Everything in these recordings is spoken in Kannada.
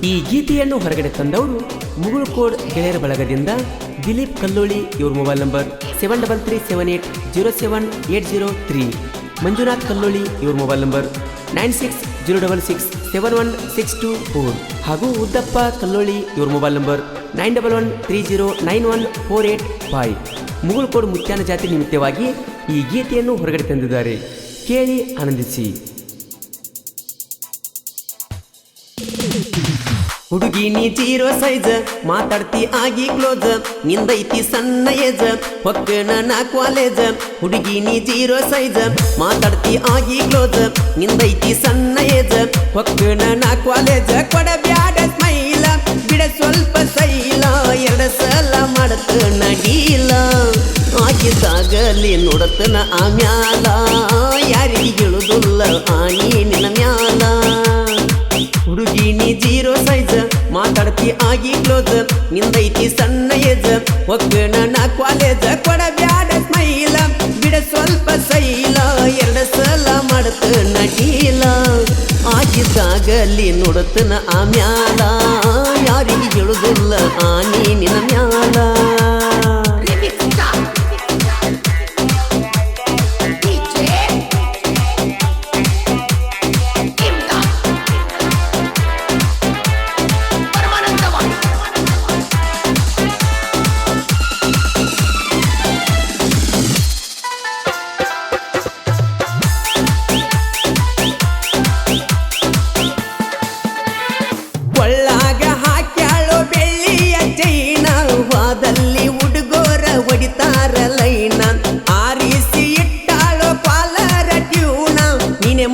ಈ ಗೀತೆಯನ್ನು ಹೊರಗಡೆ ತಂದವರು ಮುಗುಳುಕೋಡ್ ಗೆಳೆಯರ ಬಳಗದಿಂದ ದಿಲೀಪ್ ಕಲ್ಲೋಳಿ. ಇವ್ರ ಮೊಬೈಲ್ ನಂಬರ್ 7337807803. ಮಂಜುನಾಥ್ ಕಲ್ಲೋಳಿ. ಇವ್ರ ಮೊಬೈಲ್ ನಂಬರ್ 9606671624. ಹಾಗೂ ಉದ್ದಪ್ಪ ಕಲ್ಲೋಳಿ. ಇವ್ರ ಮೊಬೈಲ್ ನಂಬರ್ 9113091485. ಮುಗುಳುಕೋಡ್ ಮುತ್ಯಾನ ಜಾತಿ ನಿಮಿತ್ತವಾಗಿ ಈ ಗೀತೆಯನ್ನು ಹೊರಗಡೆ ತಂದಿದ್ದಾರೆ. ಕೇಳಿ ಆನಂದಿಸಿ. ಹುಡುಗಿ ನೀ ಜೀರೋ ಸೈಜ್, ಮಾತಾಡ್ತಿ ಆಗಿ ಕ್ಲೋಸ್, ನಿಂದೈತಿ ಸಣ್ಣ ಏಜ್, ಹೊಕ್ಕನ ನಾ ಕಾಲೇಜ್. ಹುಡುಗಿ ನೀ ಜೀರೋ ಸೈಜ್, ಮಾತಾಡ್ತಿ ಆಗಿ ಕ್ಲೋಸ್, ನಿಂದೈತಿ ಸಣ್ಣ ಏಜ್, ಹೊಕ್ಕನ ನಾ ಕಾಲೇಜ್. ಕೊಡ ಬ್ಯಾಡ ಸ್ಮೈಲ, ಬಿಡ ಸ್ವಲ್ಪ ಸೈಲ, ಎರಡು ಸಲ ಮಾಡತನ ಡೀಲ, ಆಗಿದ್ದಾಗಲಿ ನೋಡತನ ಆಮ್ಯಾಲ, ಯಾರಿಗೆ ಹೇಳುದಿಲ್ಲ ಆನಿ ನಿನ್ನ ಮ್ಯಾಲ. ಹುಡುಗಿ ನೀ ಜೀರೋ ಸೈಜ್, ಮಾತಾಡ್ತಿ ಆಗಿ ಕ್ಲೋಸ್, ನಿಂದೈತಿ ಸಣ್ಣ ಏಜ್, ಒಕ್ಕಣ ನಾ ಕಾಲೇಜ್. ಕೊಡ ಬ್ಯಾಡ ಸ್ಮೈಲ, ಬಿಡ ಸ್ವಲ್ಪ ಸೈಲ, ಎರಡು ಸಲ ಮಾಡತನ ಡೀಲ, ಆಗಿದ್ದಾಗಲಿ ನೋಡತನ ಆಮ್ಯಾಲ, ಯಾರಿಗೆ ಹೇಳುದಿಲ್ಲ ಆನಿ ನಿನ್ನ ಮ್ಯಾಲ.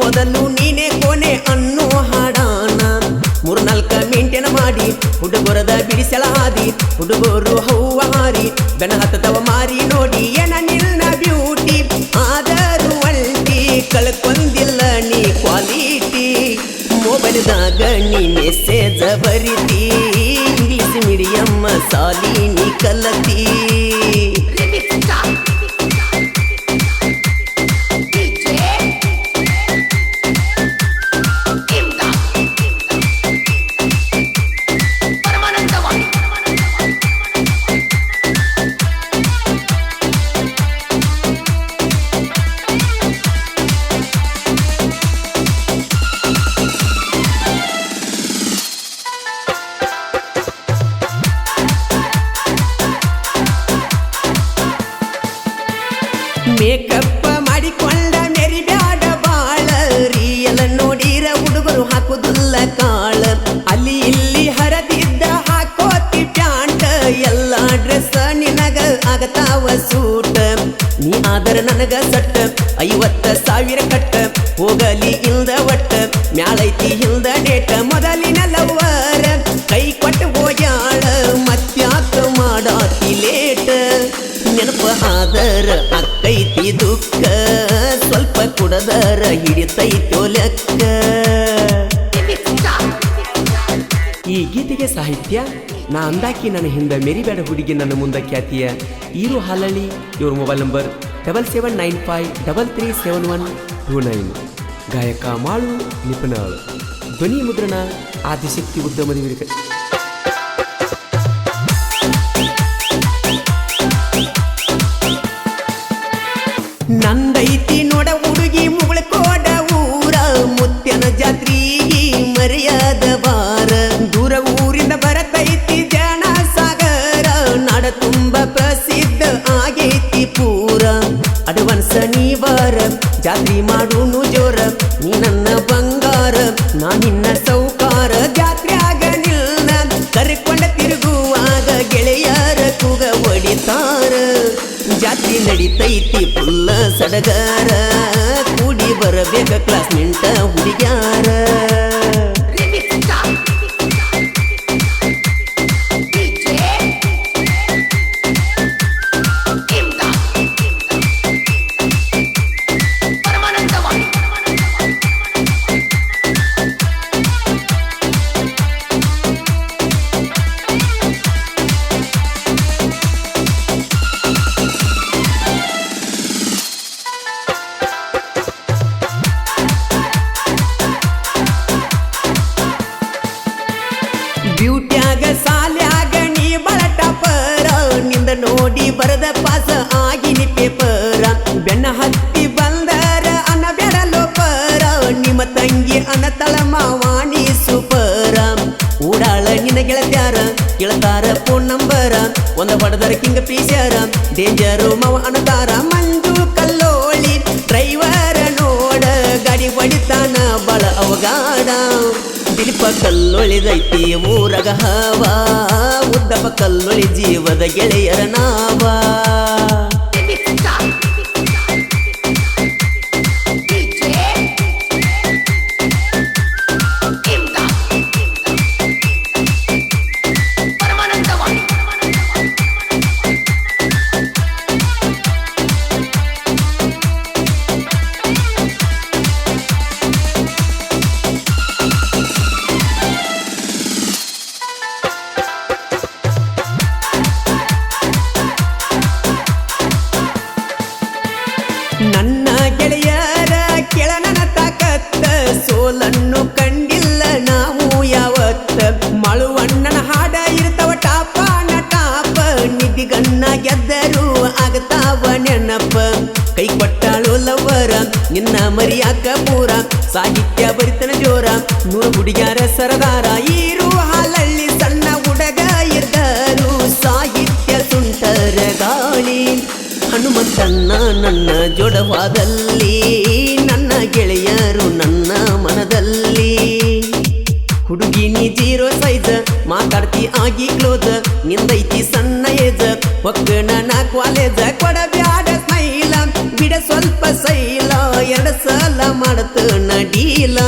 ಮೊದಲು ನೀನೆ ಕೊನೆ ಅನ್ನೋ ಹಾಡಾನ, 3-4 ಮಿಂಟೆನ ಮಾಡಿ ಹುಡುಗರದ ಬಿಡಿಸಲ ಹಾದಿ, ಹುಡುಗರು ಹೂವ ಹಾರಿ ಬೆನ ಹತ್ತದವ ಮಾರಿ ನೋಡಿ ಏನ ನಿನ್ನ ಬ್ಯೂಟಿ, ಆದರೂ ಅಲ್ಟಿ ಕಳ್ಕೊಂದಿಲ್ಲ ನೀ ಕ್ವಾಲಿಟಿ. ಮೊಬೈಲ್ದಾಗ ನೀ ಮೆಸೇಜ ಬರಿತಿ, ಇಂಗ್ಲಿಷ್ ಮೀಡಿಯಂ ಸಾಲಿ ನೀ ಕಲತಿ. ಮೇಕಪ್ಪ ಮಾಡಿಕೊಂಡ ಮೆರಿ ಬ್ಯಾಡ ಬಾಳ, ರಿಯಲ್ ನೋಡಿರ ಹುಡುಗರು ಹಾಕುದಿಲ್ಲ ಕಾಳ, ಅಲ್ಲಿ ಇಲ್ಲಿ ಹರದಿದ್ದ ಹಾಕೋತಿ ಪ್ಯಾಂಟ್, ಎಲ್ಲ ಡ್ರೆಸ್ ನಿನಗ ಆಗತಾವ ಸೂಟ್. ನೀ ಆದರ ನನಗ ಸಟ್ಟ 50,000 ಕಟ್ಟ, ಹೋಗಲಿ ಇಲ್ದ ಒಟ್ಟ, ಮ್ಯಾಳೈತಿ ಇಲ್ದ ಡೇಟ, ಮೊದಲಿನ ಲವ್ವರ ಕೈ ಕೊಟ್ಟು ಹೋಗ್ಯಾಳ, ಮತ್ಯಾಕ ಮಾಡಾತಿ ಲೇಟ್. ನೆನಪ ಆದರ ಅಕ್ಕೈತಿ ದುಃಖ, ಸ್ವಲ್ಪ ಕುಡದರ ಹಿಡಿತೈತೋ ಲೆಕ್ಕ. ಈ ಗೀತೆಗೆ ಸಾಹಿತ್ಯ ನಾ ಅಂದಾಕಿ ನನ್ನ ಹಿಂದ ಮೆರಿಬೇಡ ಹುಡುಗಿ ನನ್ನ ಮುಂದ ಖ್ಯಾತಿಯ ಈರು ಹಾಲಳ್ಳಿ. ಇವ್ರ ಮೊಬೈಲ್ ನಂಬರ್ 7795337129. ಗಾಯಕ ಮಾಳು ನಿಪುಣಾಳು. ಧ್ವನಿ ಮುದ್ರಣ ಆದಿಶಕ್ತಿ ಉದ್ಯಮದ ವಿರುದ್ಧ. ನಂದೈತಿ ನೋಡ ಹುಡುಗಿ ಮುಗುಳುಕೋಡ ಊರ, ಮುತ್ಯನ ಜಾತ್ರೀಗಿ ಮರ್ಯಾದ ಬಾರ, ದೂರ ಊರಿಂದ ಬರತೈತಿ ಜನ ಸಾಗರ, ನಾಡ ತುಂಬ ಪ್ರಸಿದ್ಧ ಆಗೈತಿ ಪೂರ. ಅಡ್ವಾನ್ಸ್ ನೀ ಬಾರ, ಜಾತ್ರಿ ಮಾಡುನು ಜೋರ, ನೀ ನನ್ನ ಬಂಗಾರ, ನಾ ನಿನ್ನ ಸೌಕಾರ. ಜಾತ್ರ್ಯಾಗ ನಿಲ್ನ ಕರ್ಕೊಂಡ ತಿರುಗುವಾಗ ಗೆಳೆಯರ ಕೂಗ ಹೊಡಿತಾರ, ಜಾತ್ರೆ ನಡಿತೈತಿ ಫುಲ್ಲ ಸಡಗಾರ, ಕೂಡಿ ಬರಬೇಕ ಕ್ಲಾಸ್ಮೇಟ್ ಹುಡುಗ್ಯಾರ. ಬರದ ಪಾಸ ಆಗಿನಿ ಪೇಪರ ಬೆನ್ನ ಹತ್ತಿ ಬಂದರ ಅನ್ನ ಬೆಡಲೋ ಪರ ನಿಮ್ಮ ತಂಗಿ ಅನ್ನತಳ ಮಾವಾಣಿ ಸೂಪರ ಊಡಾಳ ನಿನ್ನ ಗೆಳತ್ಯಾರ ಕೇಳ್ತಾರ ಫೋನ್ ನಂಬರ ಒಂದ ಹೊಡೆದರ ಕಿಂಗ ಪೀಸ್ಯಾರ ಡೇಂಜರು ಮಾವ ಅನ್ನತಾರ ಮಂಜು ಕಲ್ಲೋಳಿ ಡ್ರೈವರ ನೋಡ ಗಾಡಿ ಹೊಡಿತಾನ ಬಳ ಅವಗಾಡ ದಿಲೀಪ ಕಲ್ಲೊಳಿದೈತಿ ಊರಗ ಹವಾ ಉದ್ದಪ್ಪ ಕಲ್ಲೊಳಿ ಜೀವದ ಗೆಳೆಯರ ನಾವಾ ನನ್ನ ಗೆಳೆಯರ ಕೆಳನನ ತಾಕತ್ತ ಸೋಲನ್ನು ಕಂಡಿಲ್ಲ ನಾವು ಯಾವತ್ತ ಮಳುವಣ್ಣನ ಹಾಡ ಇರ್ತಾವ ಟಾಪನ ಟಾಪ ನಿಧಿಗಣ್ಣ ಗೆದ್ದರು ಆಗತಾವ ನೆನಪ ಕೈ ಕೊಟ್ಟಾಳು ಲವರ ನಿನ್ನ ಮರಿಯಾಕ ಪೂರ ಸಾಹಿತ್ಯ ಬರಿತನ ಜೋರ ನೂರು ಹುಡುಗ್ಯಾರ ಸರದಾರ ಈರು ಹಾಲಳ್ಳಿ ಸಣ್ಣ ಹುಡುಗ ಇದ್ದರು ಸಾಹಿತ್ಯ ಸುಂಟರ ಗಾಳಿ ಹನುಮಂತಣ್ಣ ನನ್ನ ಜೋಡವಾದಲ್ಲಿ ನನ್ನ ಗೆಳೆಯರು ನನ್ನ ಮನದಲ್ಲಿ ಹುಡುಗಿ ನೀ ಜೀರೋ ಸೈಜ್ ಮಾತಾಡ್ತಿ ಆಗಿ ಕ್ಲೋಸ್ ನಿಂದೈತಿ ಸಣ್ಣ ಏಜ್ ಒಕ್ಕಣ ನಾ ಕಾಲೇಜ್ ಕೊಡಬ್ಯಾಡ ಸ್ಮೈಲ ಬಿಡ ಸ್ವಲ್ಪ ಸೈಲ ಎರಡು ಸಲ ಮಾಡತನ ಡೀಲ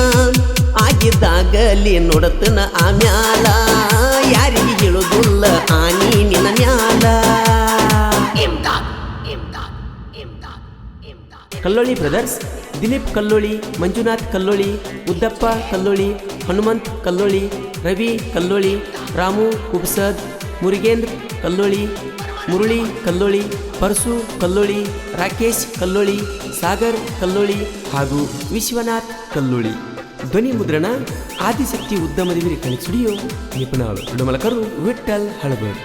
ಆಗಿದ್ದಾಗಲಿ ನೋಡತನ ಆಮ್ಯಾಲ ಯಾರಿಗೆ ಹೇಳುದಿಲ್ಲ ಆನಿ ನಿನ್ನ ಮ್ಯಾಲ ಕಲ್ಲೋಳಿ ಬ್ರದರ್ಸ್ ದಿಲೀಪ್ ಕಲ್ಲೋಳಿ ಮಂಜುನಾಥ್ ಕಲ್ಲೋಳಿ ಉದ್ದಪ್ಪ ಕಲ್ಲೋಳಿ ಹನುಮಂತ್ ಕಲ್ಲೋಳಿ ರವಿ ಕಲ್ಲೋಳಿ ರಾಮು ಕುಬ್ಸದ್ ಮುರುಗೇಂದ್ರ ಕಲ್ಲೋಳಿ ಮುರುಳಿ ಕಲ್ಲೋಳಿ ಪರಸು ಕಲ್ಲೋಳಿ ರಾಕೇಶ್ ಕಲ್ಲೋಳಿ ಸಾಗರ್ ಕಲ್ಲೋಳಿ ಹಾಗೂ ವಿಶ್ವನಾಥ್ ಕಲ್ಲೋಳಿ ಧ್ವನಿ ಮುದ್ರಣ ಆದಿಶಕ್ತಿ ಉದ್ಯಮದ ಕಣಿ ಸ್ಟುಡಿಯೋ ನಿಪುಣರು ಉಡುಮಲಕರು ವಿಠ್ಠಲ್ ಹಳಬರ್